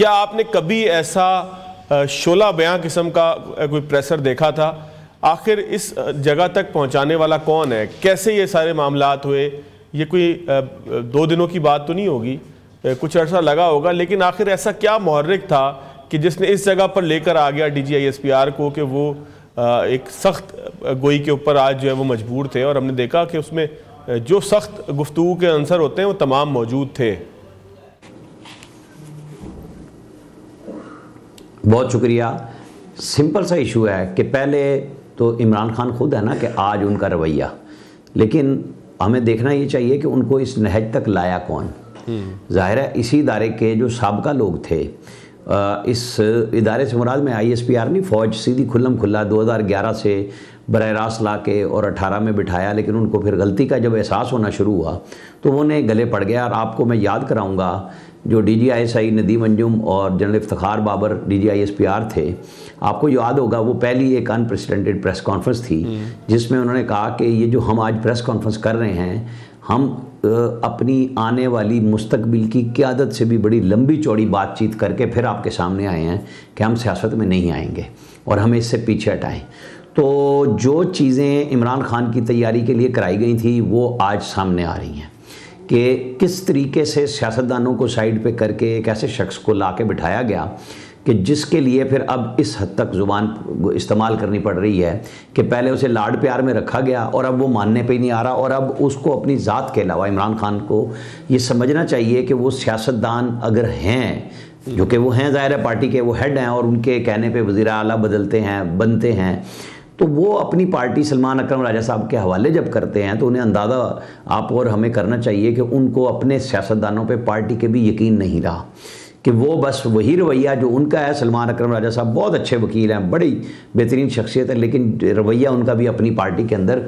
کیا آپ نے کبھی ایسا شعلہ بیاں قسم کا کوئی پریسر دیکھا تھا؟ آخر اس جگہ تک پہنچانے والا کون ہے؟ کیسے یہ سارے معاملات ہوئے؟ یہ کوئی 2 دنوں کی بات تو نہیں ہوگی، کچھ عرصہ لگا ہوگا، لیکن آخر ایسا کیا محرک تھا کہ جس نے اس جگہ پر لے کر آ گیا DGISPR کو کہ وہ ایک سخت گوئی کے اوپر آج جو ہے وہ مجبور تھے، اور ہم نے دیکھا کہ اس میں جو سخت گفتگو کے عنصر ہوتے ہیں وہ تمام موجود تھے؟ بہت شکریہ۔ سمپل سا ایشو ہے کہ پہلے تو عمران خان خود ہے نا کہ آج ان کا رویہ، لیکن ہمیں دیکھنا یہ چاہیے کہ ان کو اس نہج تک لایا کون۔ ظاہر ہے اسی ادارے کے جو سابقہ لوگ تھے، اس ادارے سے مراد میں ISPR نہیں، فوج سیدھی کھلم کھلا 2011 سے براہ راست لا کے اور 18 میں بٹھایا، لیکن ان کو پھر غلطی کا جب احساس ہونا شروع ہوا تو وہ نے گلے پڑ گیا۔ اور آپ کو میں یاد کراؤں گا جو DGISI ندیم انجم اور جنرل افتخار بابر DGISPR تھے، آپ کو یاد ہوگا وہ پہلی ایک انپریسیڈنٹڈ پریس کانفرنس تھی جس میں انہوں نے کہا کہ یہ جو ہم آج پریس کانفرنس کر رہے ہیں، ہم اپنی آنے والی مستقبل کی قیادت سے بھی بڑی لمبی چوڑی بات چیت کر کے پھر آپ کے سامنے آئے ہیں کہ ہم سیاست میں نہیں آئیں گے اور ہمیں اس سے پیچھے ہٹائیں۔ تو جو چیزیں عمران خان کی تیاری کے لیے کرائی گئی تھیں وہ آج سامنے آ رہی ہیں کہ کس طریقے سے سیاستدانوں کو سائیڈ پہ کر کے ایک ایسے شخص کو لا کے بٹھایا گیا کہ جس کے لیے پھر اب اس حد تک زبان استعمال کرنی پڑ رہی ہے کہ پہلے اسے لاڈ پیار میں رکھا گیا اور اب وہ ماننے پہ ہی نہیں آ رہا، اور اب اس کو اپنی ذات کے علاوہ عمران خان کو یہ سمجھنا چاہیے کہ وہ سیاستدان اگر ہیں، جو کہ وہ ہیں ظاہر ہے پارٹی کے وہ ہیڈ ہیں اور ان کے کہنے پہ وزیر اعلیٰ بدلتے ہیں بنتے ہیں، تو وہ اپنی پارٹی سلمان اکرم راجہ صاحب کے حوالے جب کرتے ہیں تو انہیں اندازہ آپ اور ہمیں کرنا چاہیے کہ ان کو اپنے سیاستدانوں پہ پارٹی کے بھی یقین نہیں رہا، کہ وہ بس وہی رویہ جو ان کا ہے۔ سلمان اکرم راجہ صاحب بہت اچھے وکیل ہیں، بڑی بہترین شخصیت ہے، لیکن رویہ ان کا بھی اپنی پارٹی کے اندر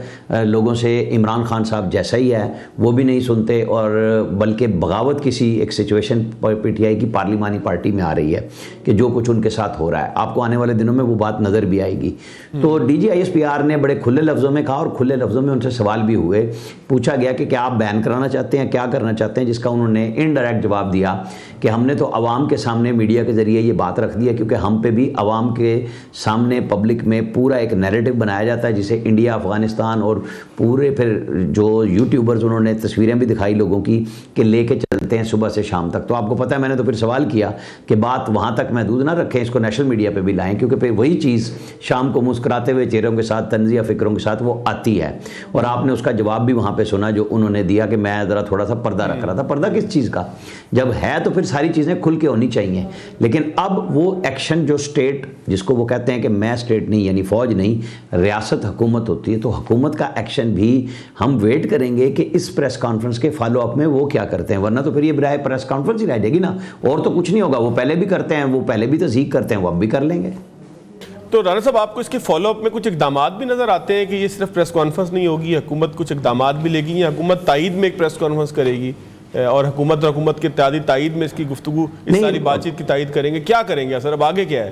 لوگوں سے عمران خان صاحب جیسا ہی ہے، وہ بھی نہیں سنتے، اور بلکہ بغاوت کسی ایک سچویشن PTI کی پارلیمانی پارٹی میں آ رہی ہے کہ جو کچھ ان کے ساتھ ہو رہا ہے، آپ کو آنے والے دنوں میں وہ بات نظر بھی آئے گی۔ تو DGISPR نے بڑے کھلے لفظوں میں کہا، اور کھلے لفظوں میں ان سے سوال بھی ہوئے، پوچھا گیا کہ کیا آپ بین کرانا چاہتے ہیں، کیا کرنا چاہتے ہیں، جس کا انہوں نے انڈائریکٹ جواب دیا کہ ہم نے تو عوام کے سامنے میڈیا کے ذریعے یہ بات رکھ دی ہے، کیونکہ ہم پہ بھی عوام کے سامنے پبلک میں پورا ایک نیریٹو بنایا جاتا ہے جسے انڈیا، افغانستان اور پورے پھر جو یوٹیوبرز انہوں نے تصویریں بھی دکھائی لوگوں کی کہ لے کے چلتے ہیں صبح سے شام تک۔ تو آپ کو پتہ ہے میں نے تو پھر سوال کیا کہ بات وہاں تک محدود نہ رکھیں، اس کو نیشنل میڈیا پہ بھی لائیں، کیونکہ پھر وہی چیز شام کو مسکراتے ہوئے چہروں کے ساتھ طنزیہ فکروں کے ساتھ وہ آتی ہے، اور آپ نے اس کا جواب بھی وہاں پہ سنا جو انہوں نے دیا کہ میں ذرا تھوڑا سا پردہ رکھ رہا تھا۔ پردہ کس چیز کا؟ جب ہے تو پھر ساری چیزیں کھل کے ہونی چاہیے، لیکن اب وہ ایکشن جو سٹیٹ، جس کو وہ کہتے ہیں کہ میں سٹیٹ نہیں یعنی فوج نہیں، ریاست حکومت ہوتی ہے، تو حکومت کا ایکشن بھی ہم ویٹ کریں گے کہ اس پریس کانفرنس کے فالو اپ میں وہ کیا کرتے ہیں، ورنہ تو پھر یہ برائے پریس کانفرنس ہی رہ جائے گی نا، اور تو کچھ نہیں ہوگا۔ وہ پہلے بھی کرتے ہیں، وہ پہلے بھی تصدیق کرتے ہیں، وہ اب بھی کر لیں گے۔ تو رانا صاحب آپ کو اس کے فالو اپ میں کچھ اقدامات بھی نظر آتے ہیں کہ یہ صرف پریس کانفرنس نہیں ہوگی، حکومت کچھ اقدامات بھی لے گی، یا حکومت تائید میں ایک پریس کانفرنس کرے گی اور حکومت کے اتحادی تائید میں اس کی گفتگو، اس ساری بات چیت کی تائید کریں گے؟ کیا کریں گے سر؟ اب آگے کیا ہے؟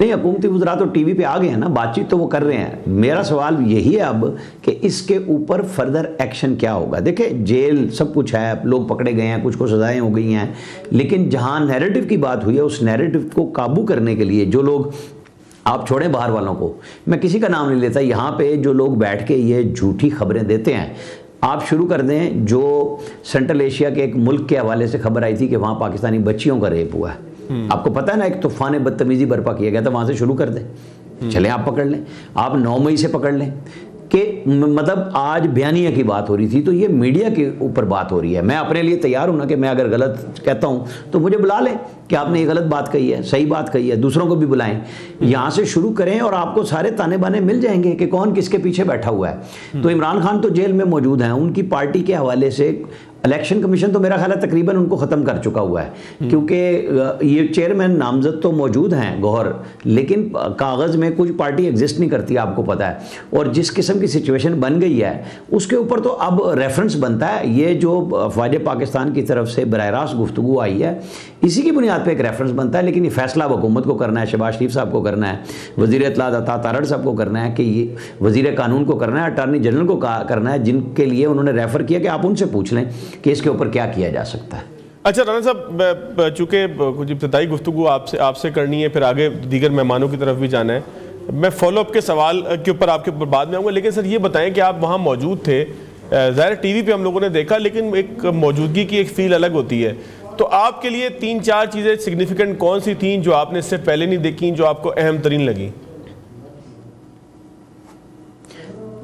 نہیں، حکومتی وزراء تو ٹی وی پہ آ گئے ہیں نا، بات چیت تو وہ کر رہے ہیں۔ میرا سوال یہی ہے اب کہ اس کے اوپر فردر ایکشن کیا ہوگا۔ دیکھیں جیل سب کچھ ہے، لوگ پکڑے گئے ہیں، کچھ کو سزائیں ہو گئی ہیں، لیکن جہاں نیریٹو کی بات ہوئی ہے اس نیریٹو کو قابو کرنے کے لیے جو لوگ، آپ چھوڑیں باہر والوں کو، میں کسی کا نام نہیں لیتا، یہاں پہ جو لوگ بیٹھ کے یہ جھوٹی خبریں دیتے ہیں، آپ شروع کر دیں جو سینٹرل ایشیا کے ایک ملک کے حوالے سے خبر آئی تھی کہ وہاں پاکستانی بچیوں کا ریپ ہوا ہے، آپ کو پتہ ہے نا، ایک طوفان بدتمیزی برپا کیا گیا تھا، وہاں سے شروع کر دیں، چلیں آپ پکڑ لیں، آپ 9 مئی سے پکڑ لیں، کہ مطلب آج بیانیہ کی بات ہو رہی تھی، تو یہ میڈیا کے اوپر بات ہو رہی ہے۔ میں اپنے لیے تیار ہوں نا کہ میں اگر غلط کہتا ہوں تو مجھے بلا لیں کہ آپ نے یہ غلط بات کہی ہے، صحیح بات کہی ہے، دوسروں کو بھی بلائیں، یہاں سے شروع کریں اور آپ کو سارے تانے بانے مل جائیں گے کہ کون کس کے پیچھے بیٹھا ہوا ہے۔ تو عمران خان تو جیل میں موجود ہیں، ان کی پارٹی کے حوالے سے الیکشن کمیشن تو میرا خیال ہے تقریباً ان کو ختم کر چکا ہوا ہے، کیونکہ یہ چیئرمین نامزد تو موجود ہیں گوہر، لیکن کاغذ میں کچھ پارٹی ایگزسٹ نہیں کرتی، آپ کو پتہ ہے، اور جس قسم کی سچویشن بن گئی ہے اس کے اوپر تو اب ریفرنس بنتا ہے۔ یہ جو افواج پاکستان کی طرف سے براہ راست گفتگو آئی ہے اسی کی بنیاد پہ ایک ریفرنس بنتا ہے، لیکن یہ فیصلہ اب حکومت کو کرنا ہے، شہباز شریف صاحب کو کرنا ہے، وزیر اطلاعات عطا تارڑ صاحب کو کرنا ہے، کہ یہ وزیر قانون کو کرنا ہے، اٹارنی جنرل کو کرنا ہے، جن کے لیے انہوں نے ریفر کیا کہ آپ ان سے پوچھ لیں کہ اس کے اوپر کیا کیا جا سکتا ہے۔ اچھا رانا صاحب، چونکہ کچھ ابتدائی گفتگو آپ سے کرنی ہے، پھر آگے دیگر مہمانوں کی طرف بھی جانا ہے، میں فالو اپ کے سوال کے اوپر آپ کے اوپر بعد میں آؤں گا، لیکن سر یہ بتائیں کہ آپ وہاں موجود تھے، ظاہر ٹی وی پہ ہم لوگوں نے دیکھا، لیکن ایک موجودگی کی ایک فیل الگ ہوتی ہے، تو آپ کے لیے 3-4 چیزیں سگنیفیکنٹ کون سی تھیں جو آپ نے اس سے پہلے نہیں دیکھیں، جو آپ کو اہم ترین لگیں؟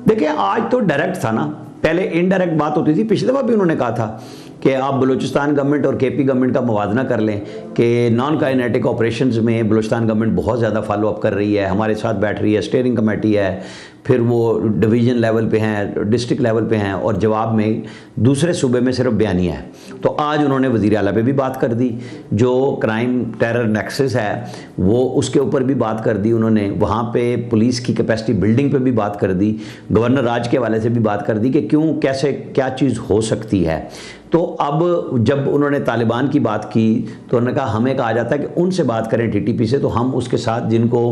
دیکھیں آج تو ڈائریکٹ تھا نا، پہلے انڈائریکٹ بات ہوتی تھی، پچھلے دفعہ بھی انہوں نے کہا تھا کہ آپ بلوچستان گورنمنٹ اور کے پی گورنمنٹ کا موازنہ کر لیں کہ نان کائنیٹک آپریشنز میں بلوچستان گورنمنٹ بہت زیادہ فالو اپ کر رہی ہے، ہمارے ساتھ بیٹھ رہی ہے، اسٹیئرنگ کمیٹی ہے، پھر وہ ڈویژن لیول پہ ہیں، ڈسٹرکٹ لیول پہ ہیں، اور جواب میں دوسرے صوبے میں صرف بیانیہ ہے۔ تو آج انہوں نے وزیر اعلیٰ پہ بھی بات کر دی، جو کرائم ٹیرر نیکسس ہے وہ اس کے اوپر بھی بات کر دی انہوں نے، وہاں پہ پولیس کی کیپیسٹی بلڈنگ پہ بھی بات کر دی، گورنر راج کے حوالے سے بھی بات کر دی کہ کیوں کیسے کیا چیز ہو سکتی ہے۔ تو اب جب انہوں نے طالبان کی بات کی تو انہوں نے کہا ہمیں کہا جاتا ہے کہ ان سے بات کریں ٹی ٹی پی سے، تو ہم اس کے ساتھ جن کو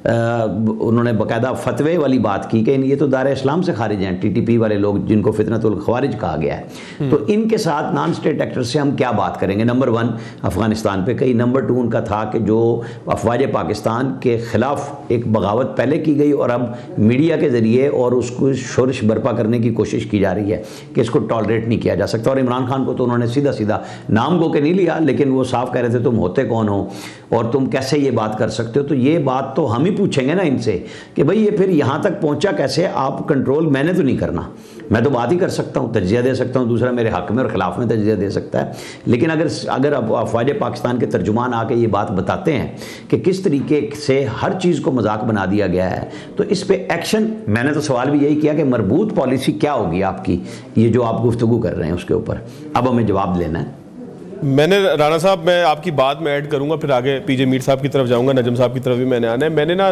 انہوں نے باقاعدہ فتوے والی بات کی کہ یہ تو دار اسلام سے خارج ہیں، ٹی ٹی پی والے لوگ جن کو فتنۃ الخوارج کہا گیا ہے، تو ان کے ساتھ نان اسٹیٹ ایکٹر سے ہم کیا بات کریں گے؟ نمبر 1 افغانستان پہ کئی، نمبر 2 ان کا تھا کہ جو افواج پاکستان کے خلاف ایک بغاوت پہلے کی گئی اور اب میڈیا کے ذریعے اور اس کو شورش برپا کرنے کی کوشش کی جا رہی ہے کہ اس کو ٹالریٹ نہیں کیا جا سکتا، اور عمران خان کو تو انہوں نے سیدھا سیدھا نام کو کہ نہیں لیا، لیکن وہ صاف کہہ رہے تھے تم ہوتے کون ہو اور تم کیسے یہ بات کر سکتے ہو؟ تو یہ بات تو ہم ہی پوچھیں گے نا ان سے کہ بھئی یہ پھر یہاں تک پہنچا کیسے؟ آپ کنٹرول میں نے تو نہیں کرنا، میں تو بات ہی کر سکتا ہوں، تجزیہ دے سکتا ہوں، دوسرا میرے حق میں اور خلاف میں تجزیہ دے سکتا ہے، لیکن اگر افواج پاکستان کے ترجمان آ کے یہ بات بتاتے ہیں کہ کس طریقے سے ہر چیز کو مذاق بنا دیا گیا ہے، تو اس پہ ایکشن، میں نے تو سوال بھی یہی کیا کہ مربوط پالیسی کیا ہوگی آپ کی، یہ جو آپ گفتگو کر رہے ہیں اس کے اوپر اب ہمیں جواب لینا ہے۔ میں نے رانا صاحب، میں آپ کی بات میں ایڈ کروں گا، پھر آگے پی جے میر صاحب کی طرف جاؤں گا، نجم صاحب کی طرف بھی میں نے آنا ہے۔ میں نے نا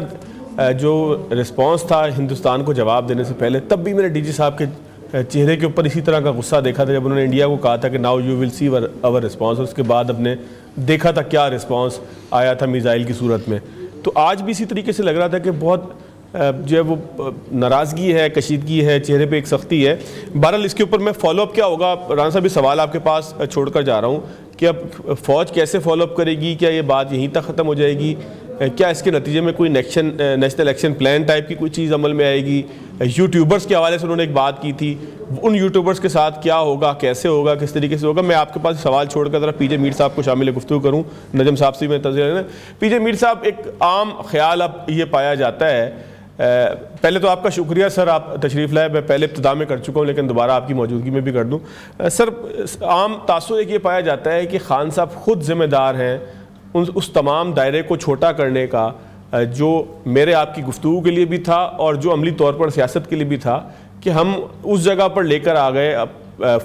جو رسپانس تھا ہندوستان کو جواب دینے سے پہلے، تب بھی میں نے ڈی جی صاحب کے چہرے کے اوپر اسی طرح کا غصہ دیکھا تھا جب انہوں نے انڈیا کو کہا تھا کہ ناؤ یو ول سی اور رسپانس، اور اس کے بعد اب نے دیکھا تھا کیا رسپانس آیا تھا میزائل کی صورت میں۔ تو آج بھی اسی طریقے سے لگ رہا تھا کہ بہت جو ہے وہ ناراضگی ہے، کشیدگی ہے، چہرے پہ ایک سختی ہے۔ بہرحال اس کے اوپر میں فالو اپ کیا ہوگا، رانا صاحب یہ سوال آپ کے پاس چھوڑ کر جا رہا ہوں کہ اب فوج کیسے فالو اپ کرے گی؟ کیا یہ بات یہیں تک ختم ہو جائے گی؟ کیا اس کے نتیجے میں کوئی نیشنل ایکشن پلان ٹائپ کی کوئی چیز عمل میں آئے گی؟ یوٹیوبرز کے حوالے سے انہوں نے ایک بات کی تھی، ان یوٹیوبرز کے ساتھ کیا ہوگا، کیسے ہوگا، کس طریقے سے ہوگا؟ میں آپ کے پاس سوال چھوڑ کر ذرا پی جے میر صاحب کو شامل گفتگو کروں، نجم صاحب سے میں تجزیہ لینا۔ پی جے میر صاحب، ایک عام خیال اب یہ پایا جاتا ہے، پہلے تو آپ کا شکریہ سر، آپ تشریف لائے، میں پہلے ابتدا میں کر چکا ہوں لیکن دوبارہ آپ کی موجودگی میں بھی کر دوں۔ سر، عام تاثر ایک یہ پایا جاتا ہے کہ خان صاحب خود ذمہ دار ہیں اس تمام دائرے کو چھوٹا کرنے کا جو میرے آپ کی گفتگو کے لیے بھی تھا اور جو عملی طور پر سیاست کے لیے بھی تھا، کہ ہم اس جگہ پر لے کر آ گئے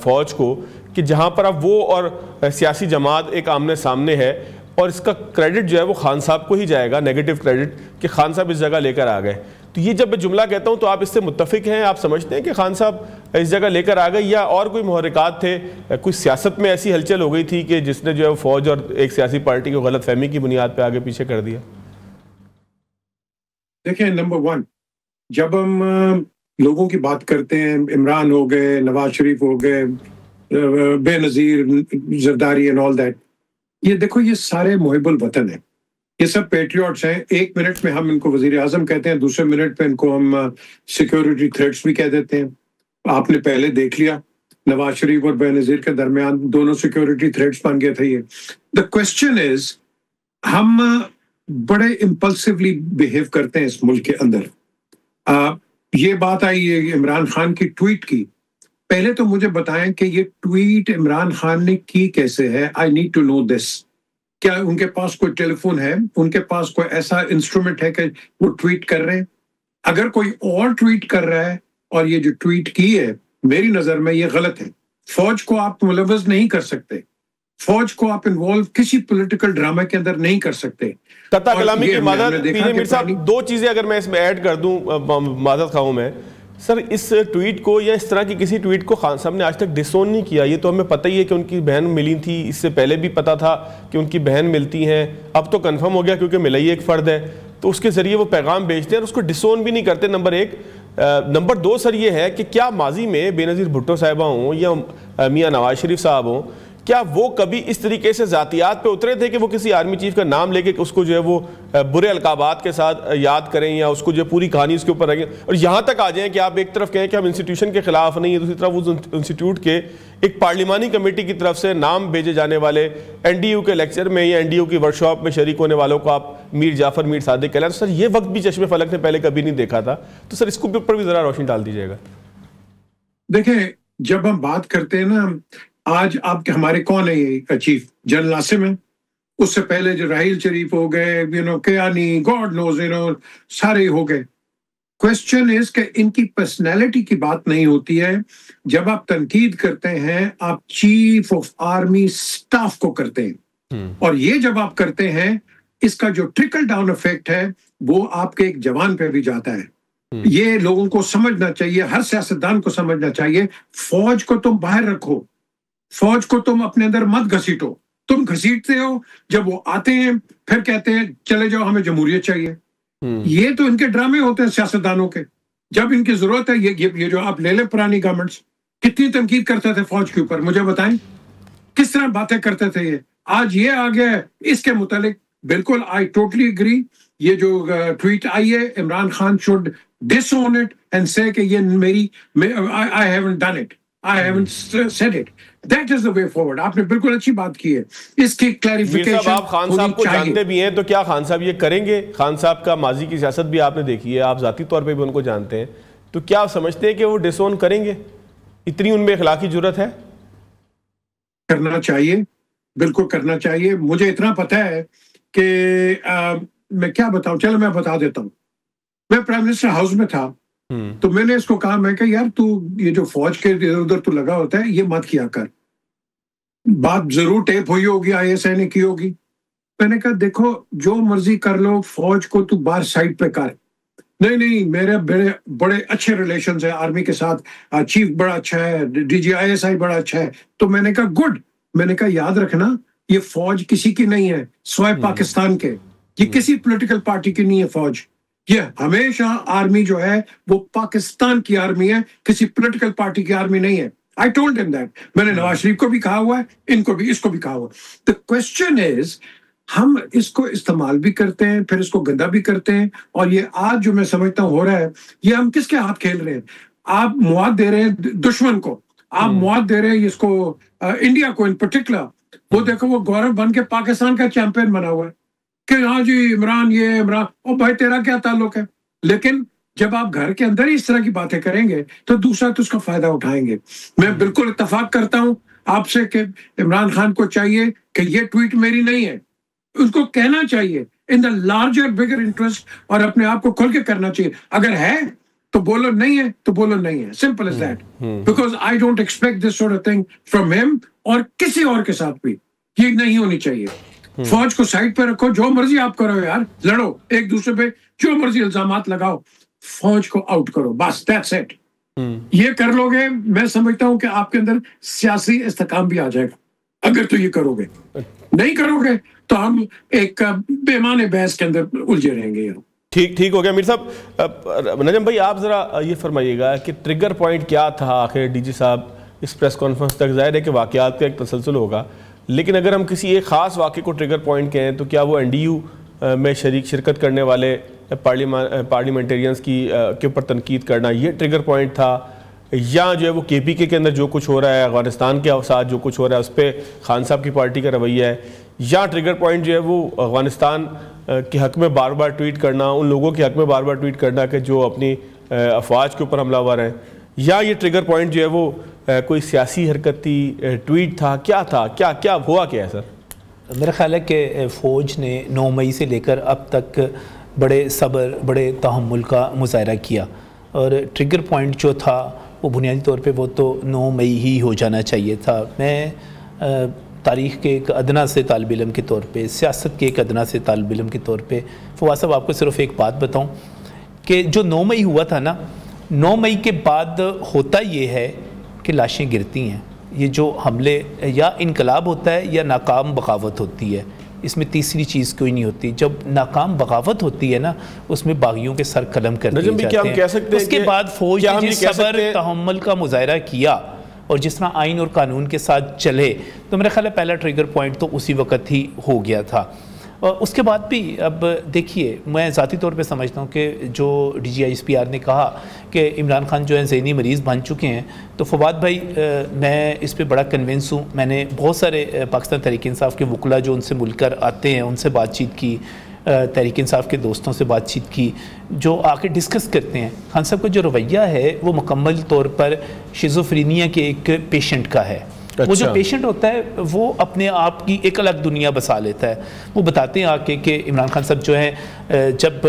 فوج کو کہ جہاں پر اب وہ اور سیاسی جماعت ایک آمنے سامنے ہے، اور اس کا کریڈٹ جو ہے وہ خان صاحب کو ہی جائے گا، نیگیٹو کریڈٹ، کہ خان صاحب اس جگہ لے کر آ گئے۔ تو یہ جب میں جملہ کہتا ہوں تو آپ اس سے متفق ہیں؟ آپ سمجھتے ہیں کہ خان صاحب اس جگہ لے کر آ گئے، یا اور کوئی محرکات تھے، کوئی سیاست میں ایسی ہلچل ہو گئی تھی کہ جس نے جو ہے فوج اور ایک سیاسی پارٹی کو غلط فہمی کی بنیاد پہ آگے پیچھے کر دیا؟ دیکھیں، نمبر 1، جب ہم لوگوں کی بات کرتے ہیں، عمران ہو گئے، نواز شریف ہو گئے، بے نظیر زرداری اینڈ آل دیٹ، یہ دیکھو یہ سارے محب الوطن ہیں، یہ سب پیٹریوٹس ہیں۔ ایک منٹ میں ہم ان کو وزیر اعظم کہتے ہیں، دوسرے منٹ پہ ان کو ہم سیکیورٹی تھریٹس بھی کہہ دیتے ہیں۔ آپ نے پہلے دیکھ لیا نواز شریف اور بے نظیر کے درمیان دونوں سیکیورٹی تھریٹس بن گئے تھے۔ یہ دا کوسچن از، ہم بڑے امپلسیولی بیہیو کرتے ہیں اس ملک کے اندر۔ یہ بات آئی ہے عمران خان کی ٹویٹ کی، پہلے تو مجھے بتائیں کہ یہ ٹویٹ عمران خان نے کی کیسے ہے؟ آئی نیڈ ٹو نو دس۔ کیا ان کے پاس کوئی ٹیلی فون ہے؟ ان کے پاس کوئی ایسا انسٹرومنٹ ہے کہ وہ ٹویٹ کر رہے ہیں؟ اگر کوئی اور ٹویٹ کر رہا ہے اور یہ جو ٹویٹ کی ہے، میری نظر میں یہ غلط ہے۔ فوج کو آپ ملوث نہیں کر سکتے، فوج کو آپ انوالو کسی پولیٹیکل ڈرامے کے اندر نہیں کر سکتے۔ قطع کلامی کی معذرت پی جے میر صاحب، 2 چیزیں اگر میں اس میں ایڈ کر دوں، معذرت خواہوں میں سر، اس ٹویٹ کو یا اس طرح کی کسی ٹویٹ کو خان صاحب نے آج تک ڈس اون نہیں کیا۔ یہ تو ہمیں پتہ ہی ہے کہ ان کی بہن ملی تھی، اس سے پہلے بھی پتہ تھا کہ ان کی بہن ملتی ہیں، اب تو کنفرم ہو گیا کیونکہ ملا ہی ایک فرد ہے، تو اس کے ذریعے وہ پیغام بھیجتے ہیں اور اس کو ڈس اون بھی نہیں کرتے، نمبر 1۔ نمبر 2 سر یہ ہے کہ کیا ماضی میں بے نظیر بھٹو صاحبہ ہوں یا میاں نواز شریف صاحب ہوں، کیا وہ کبھی اس طریقے سے ذاتیات پہ اترے تھے کہ وہ کسی آرمی چیف کا نام لے کے اس کو جو ہے وہ برے القابات کے ساتھ یاد کریں یا اس کو جو پوری کہانی اس کے اوپر رکھیں اور یہاں تک آ جائیں کہ آپ ایک طرف کہیں کہ ہم انسٹیٹیوشن کے خلاف نہیں ہیں، دوسری طرف اس انسٹیٹیوٹ کے ایک پارلیمانی کمیٹی کی طرف سے نام بھیجے جانے والے این ڈی یو کے لیکچر میں یا این ڈی یو کی ورکشاپ میں شریک ہونے والوں کو آپ میر جعفر میر صادق کہلائیں؟ تو سر یہ وقت بھی چشم فلک نے پہلے کبھی نہیں دیکھا تھا، تو سر اس کے اوپر بھی ذرا روشنی ڈال دیجیے گا۔ دیکھیں جب ہم بات کرتے ہیں نا، آج آپ کے ہمارے کون ہے یہ چیف؟ جنرل عاصم ہے، اس سے پہلے جو راحیل شریف ہو گئے، کیانی، گاڈ نوز سارے ہو گئے۔ کوشچن از کہ ان کی پرسنالٹی کی بات نہیں ہوتی ہے۔ جب آپ تنقید کرتے ہیں آپ چیف آف آرمی سٹاف کو کرتے ہیں، اور یہ جب آپ کرتے ہیں اس کا جو ٹرکل ڈاؤن افیکٹ ہے وہ آپ کے ایک جوان پہ بھی جاتا ہے۔ یہ لوگوں کو سمجھنا چاہیے، ہر سیاستدان کو سمجھنا چاہیے۔ فوج کو تم باہر رکھو، فوج کو تم اپنے اندر مت گھسیٹو۔ تم گھسیٹتے ہو، جب وہ آتے ہیں پھر کہتے ہیں چلے جاؤ ہمیں جمہوریت چاہیے۔ یہ تو ان کے ڈرامے ہوتے ہیں سیاستدانوں کے۔ جب ان کی ضرورت ہے، یہ جو آپ لے لیں پرانی گورنمنٹس کتنی تنقید کرتے تھے فوج کے اوپر، مجھے بتائیں کس طرح باتیں کرتے تھے۔ یہ آج یہ آ گیا ہے اس کے متعلق۔ بالکل آئی ٹوٹلی اگری۔ یہ جو ٹویٹ آئی ہے، Imran Khan should disown it and say کہ یہ میری I haven't done it, I haven't said it. That is the way forward. آپ نے بالکل اچھی بات کی ہے، اس کی کلیریفیکیشن میر صاحب آپ خان صاحب کو جانتے بھی ہیں، تو کیا خان صاحب یہ کریں گے؟ خان صاحب کا ماضی کی سیاست بھی آپ نے دیکھی ہے، آپ ذاتی طور پہ بھی ان کو جانتے ہیں، تو کیا آپ سمجھتے ہیں کہ وہ ڈس اون کریں گے؟ اتنی ان میں اخلاقی جرت ہے؟ کرنا چاہیے، بالکل کرنا چاہیے۔ مجھے اتنا پتہ ہے کہ میں کیا بتاؤں، چلو میں بتا دیتا ہوں۔ میں پرائم منسٹر ہاؤس میں تھا تو میں نے اس کو کہا، میں کہ یار تو یہ جو فوج کے ادھر ادھر تو لگا ہوتا ہے یہ مت کیا کر۔ بات ضرور ٹیپ ہوئی ہوگی، آئی ایس آئی نے کی ہوگی۔ میں نے کہا دیکھو جو مرضی کر لو، فوج کو تو باہر سائڈ پہ کر۔ نہیں میرے بڑے اچھے ریلیشنز ہیں آرمی کے ساتھ، چیف بڑا اچھا ہے، D G I S I بڑا اچھا ہے۔ تو میں نے کہا گڈ، میں نے کہا یاد رکھنا یہ فوج کسی کی نہیں ہے سوائے پاکستان کے، یہ کسی پولیٹیکل پارٹی کی نہیں ہے فوج۔ یہ ہمیشہ آرمی جو ہے وہ پاکستان کی آرمی ہے، کسی پولیٹیکل پارٹی کی آرمی نہیں ہے۔ I told him that. میں نے نواز شریف کو بھی کہا ہوا ہے، ان کو بھی، اس کو بھی کہا ہوا ہے۔ The question is ہم اس کو استعمال بھی کرتے ہیں پھر اس کو گندا بھی کرتے ہیں، اور یہ آج جو میں سمجھتا ہوں ہو رہا ہے، یہ ہم کس کے ہاتھ کھیل رہے ہیں؟ آپ مواد دے رہے ہیں دشمن کو، آپ مواد دے رہے ہیں اس کو، انڈیا کو ان پرٹیکولر۔ وہ دیکھو وہ گورو بن کے پاکستان کا چیمپئن بنا ہوا ہے کہ ہاں جی عمران، یہ عمران، اور بھائی تیرا کیا تعلق ہے؟ لیکن جب آپ گھر کے اندر ہی اس طرح کی باتیں کریں گے تو دوسرا تو اس کا فائدہ اٹھائیں گے۔ میں بالکل اتفاق کرتا ہوں آپ سے کہ عمران خان کو چاہیے کہ یہ ٹویٹ میری نہیں ہے، اس کو کہنا چاہیے ان دا لارجر بگر انٹرسٹ، اور اپنے آپ کو کھول کے کرنا چاہیے۔ اگر ہے تو بولو، نہیں ہے تو بولو نہیں ہے، simple is that. Because I don't expect this sort of thing from ہم، اور کسی اور کے ساتھ بھی یہ نہیں ہونی چاہیے۔ فوج کو سائڈ پہ رکھو، جو مرضی آپ کرو یار، لڑو ایک دوسرے پہ، جو مرضی الزامات لگاؤ، فوج کو آؤٹ کرو، بس دیٹس اٹ۔ یہ کر لو گے، میں سمجھتا ہوں کہ آپ کے اندر سیاسی استحکام بھی آ جائے گا۔ اگر تو یہ کرو گے، نہیں کرو گے تو ہم ایک بے معنی بحث کے اندر الجھے رہیں گے۔ ٹھیک ہو گیا۔ میر صاحب، نجم بھائی آپ ذرا یہ فرمائیے گا کہ ٹریگر پوائنٹ کیا تھا آخر ڈی جی صاحب اس پریس کانفرنس تک؟ ظاہر ہے کہ واقعات کا ایک تسلسل ہوگا، لیکن اگر ہم کسی ایک خاص واقعے کو ٹریگر پوائنٹ کہیں تو کیا وہ این ڈی یو میں شرکت کرنے والے پارلیمنٹیرینز کے اوپر تنقید کرنا یہ ٹریگر پوائنٹ تھا، یا جو ہے وہ کے پی کے اندر جو کچھ ہو رہا ہے، افغانستان کے ساتھ جو کچھ ہو رہا ہے اس پہ خان صاحب کی پارٹی کا رویہ ہے، یا ٹریگر پوائنٹ جو ہے وہ افغانستان کے حق میں بار بار ٹویٹ کرنا، ان لوگوں کے حق میں بار بار ٹویٹ کرنا کہ جو اپنی افواج کے اوپر حملہ آور ہیں، یا یہ ٹریگر پوائنٹ جو ہے وہ کوئی سیاسی حرکت تھی، ٹویٹ تھا، کیا تھا، کیا ہوا کیا ہے سر؟ میرا خیال ہے کہ فوج نے 9 مئی سے لے کر اب تک بڑے صبر، بڑے تحمل کا مظاہرہ کیا، اور ٹریگر پوائنٹ جو تھا وہ بنیادی طور پہ وہ تو 9 مئی ہی ہو جانا چاہیے تھا۔ میں تاریخ کے ایک ادنا سے طالب علم کے طور پہ، سیاست کے ایک ادنا سے طالب علم کے طور پہ فواد صاحب آپ کو صرف ایک بات بتاؤں کہ جو 9 مئی ہوا تھا نا، 9 مئی کے بعد ہوتا یہ ہے کہ لاشیں گرتی ہیں۔ یہ جو حملے یا انقلاب ہوتا ہے یا ناکام بغاوت ہوتی ہے، اس میں تیسری چیز کوئی نہیں ہوتی۔ جب ناکام بغاوت ہوتی ہے نا، اس میں باغیوں کے سر قلم کر دیے جاتے ہیں۔ اس کے بعد فوج نے صبر تحمل کا مظاہرہ کیا، اور جس طرح آئین اور قانون کے ساتھ چلے تو میرا خیال ہے پہلا ٹریگر پوائنٹ تو اسی وقت ہی ہو گیا تھا. اور اس کے بعد بھی اب دیکھیے میں ذاتی طور پہ سمجھتا ہوں کہ جو D G I S P R نے کہا کہ عمران خان جو ہے ذہنی مریض بن چکے ہیں, تو فواد بھائی میں اس پہ بڑا کنونس ہوں. میں نے بہت سارے پاکستان تحریک انصاف کے وکلا جو ان سے مل کر آتے ہیں ان سے بات چیت کی, تحریک انصاف کے دوستوں سے بات چیت کی, جو آ کے ڈسکس کرتے ہیں. خان صاحب کا جو رویہ ہے وہ مکمل طور پر شیزوفرینیا کے ایک پیشنٹ کا ہے. وہ جو پیشنٹ ہوتا ہے وہ اپنے آپ کی ایک الگ دنیا بسا لیتا ہے. وہ بتاتے ہیں آ کے کہ عمران خان صاحب جو ہیں جب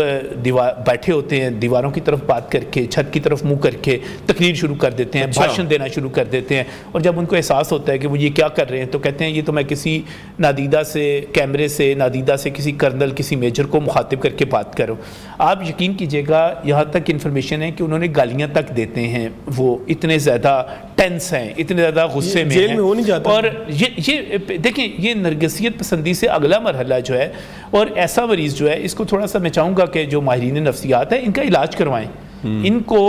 بیٹھے ہوتے ہیں دیواروں کی طرف بات کر کے, چھت کی طرف منہ کر کے تقریر شروع کر دیتے ہیں, بھاشن دینا شروع کر دیتے ہیں, اور جب ان کو احساس ہوتا ہے کہ وہ یہ کیا کر رہے ہیں تو کہتے ہیں یہ تو میں کسی نادیدہ سے کیمرے سے نادیدہ سے کسی کرنل کسی میجر کو مخاطب کر کے بات کرو. آپ یقین کیجئے گا یہاں تک انفارمیشن ہے کہ انہوں نے گالیاں تک دیتے ہیں, وہ اتنے زیادہ ٹینس ہیں, اتنے زیادہ غصے میں ہیں. اور یہ دیکھیں یہ نرگسیت پسندی سے اگلا مرحلہ جو ہے, اور ایسا مریض جو ہے اس کو تھوڑا سا میں چاہوں گا کہ جو ماہرین نفسیات ہیں ان کا علاج کروائیں. ان کو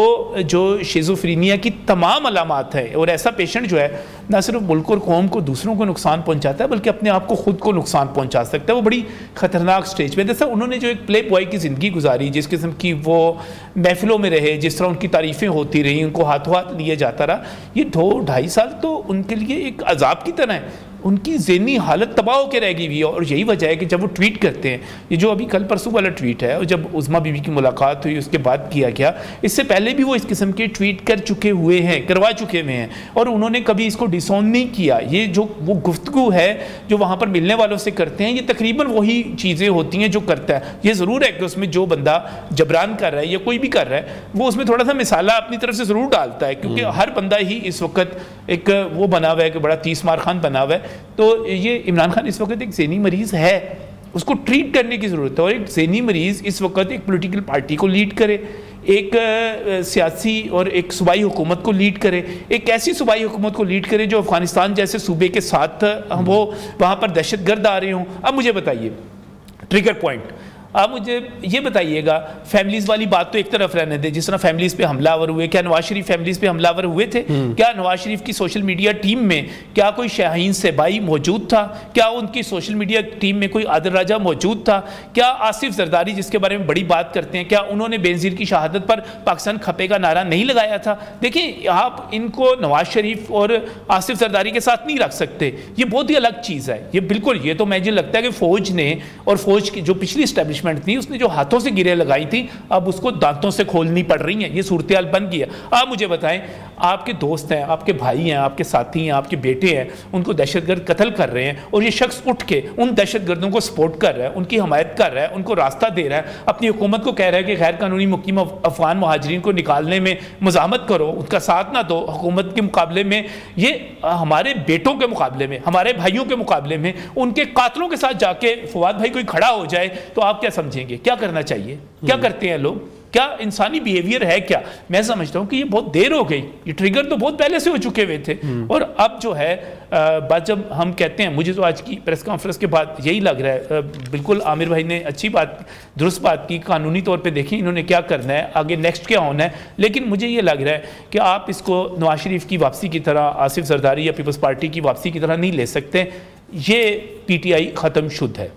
جو شیزوفرینیا کی تمام علامات ہیں, اور ایسا پیشنٹ جو ہے نہ صرف ملک اور قوم کو دوسروں کو نقصان پہنچاتا ہے بلکہ اپنے آپ کو خود کو نقصان پہنچا سکتا ہے. وہ بڑی خطرناک سٹیج پہ, جیسا انہوں نے جو ایک پلے بوائے کی زندگی گزاری, جس قسم کی وہ محفلوں میں رہے, جس طرح ان کی تعریفیں ہوتی رہیں, ان کو ہاتھوں ہاتھ لیا جاتا رہا, یہ 2-2.5 سال تو ان کے لیے ایک عذاب کی طرح ہے. ان کی ذہنی حالت تباہ ہو کے رہ گئی ہوئی ہے. اور یہی وجہ ہے کہ جب وہ ٹویٹ کرتے ہیں, یہ جو ابھی کل پرسوں والا ٹویٹ ہے, اور جب عظمیٰ بی بی کی ملاقات ہوئی اس کے بعد کیا گیا, اس سے پہلے بھی وہ اس قسم کے ٹویٹ کر چکے ہوئے ہیں, کروا چکے ہوئے ہیں, اور انہوں نے کبھی اس کو ڈسون نہیں کیا. یہ جو وہ گفتگو ہے جو وہاں پر ملنے والوں سے کرتے ہیں, یہ تقریباً وہی چیزیں ہوتی ہیں جو کرتا ہے. یہ ضرور ہے کہ اس میں جو بندہ جبران کر رہا ہے یا کوئی بھی کر رہا ہے وہ اس میں تھوڑا سا مثالہ اپنی طرف سے ضرور ڈالتا ہے, کیونکہ ہر بندہ ہی اس وقت ایک وہ بنا ہوا ہے کہ بڑا 30 مار خان بنا ہوا ہے. تو یہ عمران خان اس وقت ایک ذہنی مریض ہے, اس کو ٹریٹ کرنے کی ضرورت ہے. اور ایک ذہنی مریض اس وقت ایک پولیٹیکل پارٹی کو لیڈ کرے, ایک سیاسی اور ایک صوبائی حکومت کو لیڈ کرے, ایک ایسی صوبائی حکومت کو لیڈ کرے جو افغانستان جیسے صوبے کے ساتھ وہ وہاں پر دہشت گرد آ رہے ہوں. اب مجھے بتائیے ٹریگر پوائنٹ, آپ مجھے یہ بتائیے گا, فیملیز والی بات تو ایک طرف رہنے دے, جس طرح فیملیز پہ حملہ آور ہوئے, کیا نواز شریف فیملیز پہ حملہ آور ہوئے تھے؟ کیا نواز شریف کی سوشل میڈیا ٹیم میں کیا کوئی شاہین سیبائی موجود تھا؟ کیا ان کی سوشل میڈیا ٹیم میں کوئی عادل راجہ موجود تھا؟ کیا آصف زرداری جس کے بارے میں بڑی بات کرتے ہیں, کیا انہوں نے بینظیر کی شہادت پر پاکستان کھپے کا نعرہ نہیں لگایا تھا؟ دیکھیں آپ ان کو نواز شریف اور آصف زرداری کے ساتھ نہیں رکھ سکتے, یہ بہت ہی الگ چیز ہے. یہ بالکل, یہ تو مجھے لگتا ہے کہ فوج نے اور فوج کی جو پچھلی اسٹیبلشمنٹ تھی اس نے جو ہاتھوں سے گرے لگائی تھی اب اس کو دانتوں سے کھولنی پڑ رہی ہیں. یہ صورتحال بن گئی ہے. آپ مجھے بتائیں, آپ کے دوست ہیں, آپ کے بھائی ہیں, آپ کے ساتھی ہیں, آپ کے بیٹے ہیں, ان کو دہشت گرد قتل کر رہے ہیں, اور یہ شخص اٹھ کے ان دہشت گردوں کو سپورٹ کر رہا ہے, ان کی حمایت کر رہا ہے, ان کو راستہ دے رہا ہے, اپنی حکومت کو کہہ رہا ہے کہ غیر قانونی مقیم افغان مہاجرین کو نکالنے میں مزاحمت کرو, ان کا ساتھ نہ دو. حکومت کے مقابلے میں, یہ ہمارے بیٹوں کے مقابلے میں, ہمارے بھائیوں کے مقابلے میں ان کے قاتلوں کے ساتھ جا کے فواد بھائی کوئی کھڑا ہو جائے تو آپ کیا سمجھیں گے؟ کیا کرنا چاہیے؟ کیا کرتے ہیں لوگ؟ کیا انسانی بیہیویئر ہے کیا؟ میں سمجھتا ہوں کہ یہ بہت دیر ہو گئی, یہ ٹریگر تو بہت پہلے سے ہو چکے ہوئے تھے. اور اب جو ہے بات جب ہم کہتے ہیں, مجھے تو آج کی پریس کانفرنس کے بعد یہی لگ رہا ہے, بالکل عامر بھائی نے اچھی بات, درست بات کی, قانونی طور پہ دیکھیں انہوں نے کیا کرنا ہے, آگے نیکسٹ کیا ہونا ہے. لیکن مجھے یہ لگ رہا ہے کہ آپ اس کو نواز شریف کی واپسی کی طرح, آصف زرداری یا پیپلز پارٹی کی واپسی کی طرح نہیں لے سکتے. یہ پی ٹی آئی ختم شد ہے.